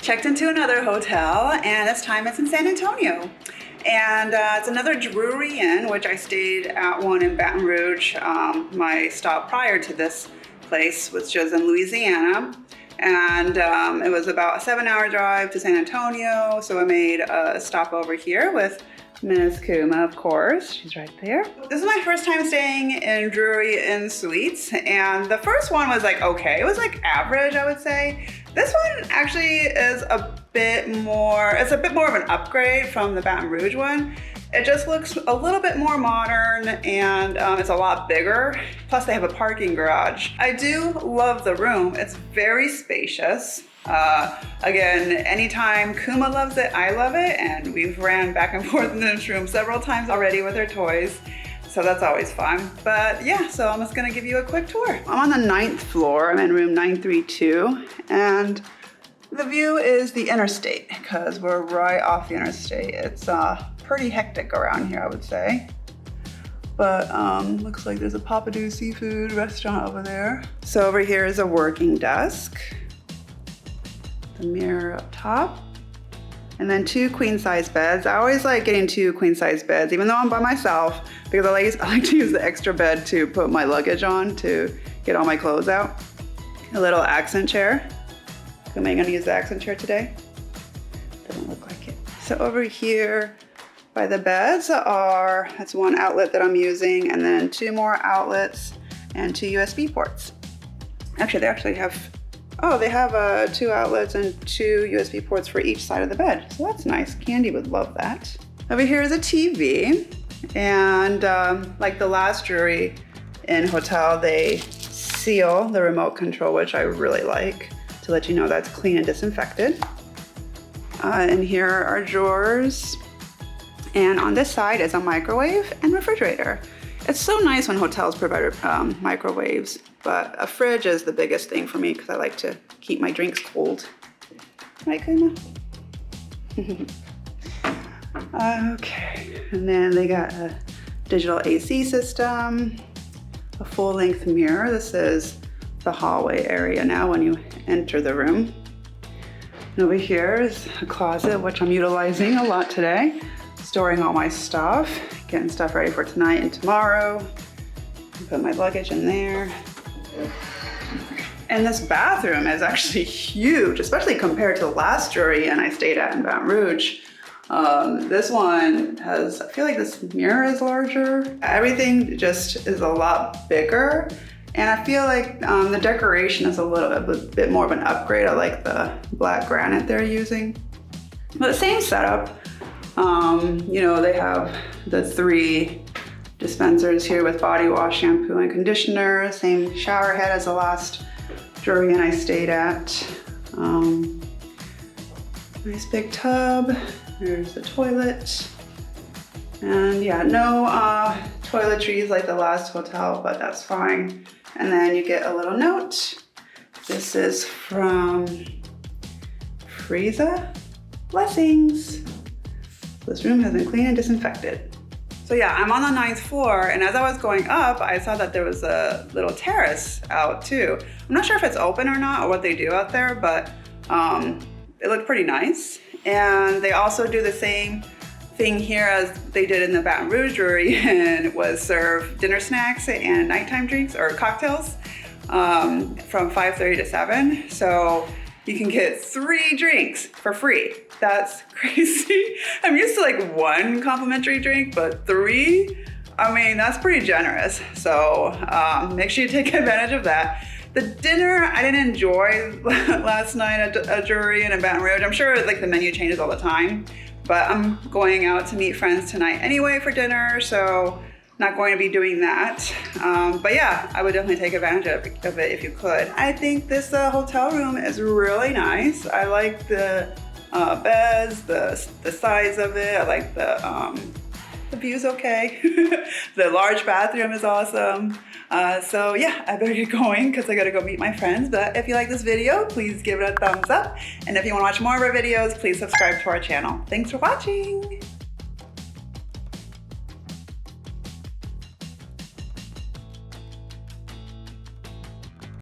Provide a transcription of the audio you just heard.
checked into another hotel, and this time it's in San Antonio. And it's another Drury Inn, which I stayed at one in Baton Rouge. My stop prior to this place, which was in Louisiana. And it was about a 7-hour drive to San Antonio. So I made a stop over here with Miss Kuma, of course. She's right there. This is my first time staying in Drury Inn and Suites. And the first one was like, okay, it was like average, I would say. This one actually is a bit more, it's a bit more of an upgrade from the Baton Rouge one. It just looks a little bit more modern, and it's a lot bigger. Plus they have a parking garage. I do love the room. It's very spacious. Again, anytime Kuma loves it, I love it. And we've ran back and forth in this room several times already with her toys. So that's always fun. But yeah, so I'm just gonna give you a quick tour. I'm on the 9th floor. I'm in room 932. And the view is the interstate because we're right off the interstate. It's pretty hectic around here, I would say. But looks like there's a Papadu seafood restaurant over there. So over here is a working desk. The mirror up top. And then 2 queen size beds. I always like getting 2 queen size beds, even though I'm by myself, because I like to use the extra bed to put my luggage on to get all my clothes out. A little accent chair. Am I gonna use the accent chair today? Doesn't look like it. So over here by the beds that's 1 outlet that I'm using, and then 2 more outlets and 2 USB ports. Actually, they have 2 outlets and 2 USB ports for each side of the bed. So that's nice. Candy would love that. Over here is a TV. And like the last Drury Inn hotel, they seal the remote control, which I really like, to let you know that's clean and disinfected. And here are drawers. And on this side is a microwave and refrigerator. It's so nice when hotels provide microwaves, but a fridge is the biggest thing for me because I like to keep my drinks cold. Right, Kuma? Okay, and then they got a digital AC system, a full-length mirror. This is the hallway area now when you enter the room. And over here is a closet, which I'm utilizing a lot today, storing all my stuff, getting stuff ready for tonight and tomorrow. Put my luggage in there. And this bathroom is actually huge, especially compared to the last Drury Inn I stayed at in Baton Rouge. This one has, I feel like this mirror is larger. Everything just is a lot bigger. And I feel like the decoration is a bit more of an upgrade. I like the black granite they're using. But the same setup. You know, they have the 3 dispensers here with body wash, shampoo, and conditioner. Same shower head as the last Drury Inn I stayed at. Nice big tub. There's the toilet. And yeah, no toiletries like the last hotel, but that's fine. And then you get a little note. This is from Frieza. Blessings. This room has been cleaned and disinfected. So yeah, I'm on the 9th floor, and as I was going up, I saw that there was a little terrace out too. I'm not sure if it's open or not, or what they do out there, but it looked pretty nice. And they also do the same thing here as they did in the Baton Rouge Drury Inn, was serve dinner snacks and nighttime drinks or cocktails from 5:30 to 7. So you can get 3 drinks for free. That's crazy. I'm used to like 1 complimentary drink, but 3? I mean, that's pretty generous. So make sure you take advantage of that. The dinner I didn't enjoy last night at Drury Inn in Baton Rouge. I'm sure like the menu changes all the time, but I'm going out to meet friends tonight anyway for dinner, so not going to be doing that. But yeah, I would definitely take advantage of it if you could. I think this hotel room is really nice. I like the beds, the size of it. I like the view's okay. The large bathroom is awesome. So yeah, I better get going because I gotta go meet my friends. But if you like this video, please give it a thumbs up. And if you wanna watch more of our videos, please subscribe to our channel. Thanks for watching.